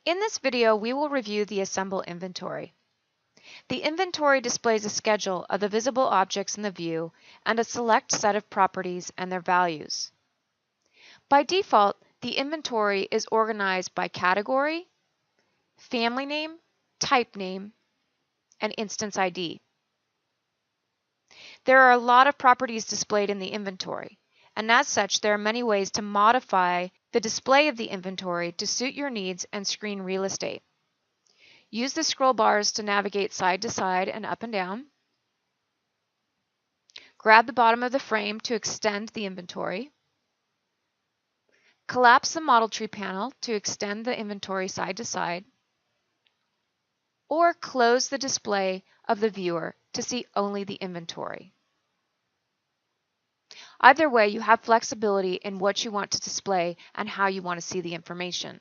In this video, we will review the Assemble inventory. The inventory displays a schedule of the visible objects in the view and a select set of properties and their values. By default, the inventory is organized by category, family name, type name, and instance ID. There are a lot of properties displayed in the inventory, and as such, there are many ways to modify the display of the inventory to suit your needs and screen real estate. Use the scroll bars to navigate side to side and up and down. Grab the bottom of the frame to extend the inventory. Collapse the model tree panel to extend the inventory side to side. Or close the display of the viewer to see only the inventory. Either way, you have flexibility in what you want to display and how you want to see the information.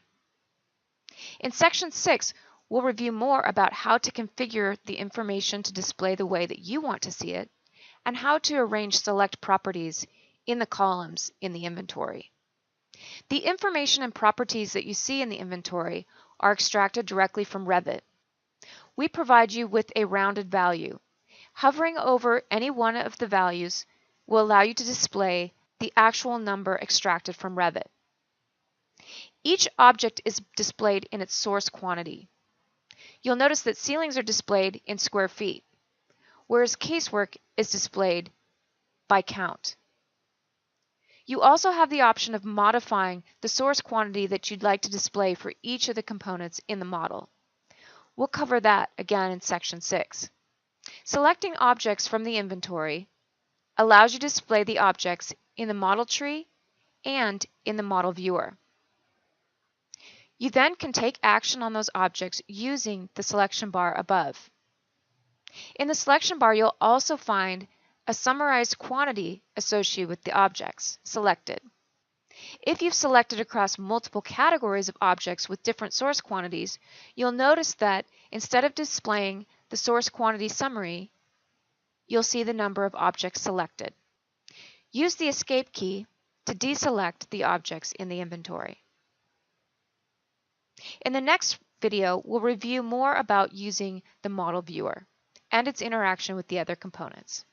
In Section 6, we'll review more about how to configure the information to display the way that you want to see it, and how to arrange select properties in the columns in the inventory. The information and properties that you see in the inventory are extracted directly from Revit. We provide you with a rounded value. Hovering over any one of the values will allow you to display the actual number extracted from Revit. Each object is displayed in its source quantity. You'll notice that ceilings are displayed in square feet, whereas casework is displayed by count. You also have the option of modifying the source quantity that you'd like to display for each of the components in the model. We'll cover that again in Section 6. Selecting objects from the inventory allows you to display the objects in the model tree and in the model viewer. You then can take action on those objects using the selection bar above. In the selection bar, you'll also find a summarized quantity associated with the objects selected. If you've selected across multiple categories of objects with different source quantities, you'll notice that instead of displaying the source quantity summary, you'll see the number of objects selected. Use the Escape key to deselect the objects in the inventory. In the next video, we'll review more about using the model viewer and its interaction with the other components.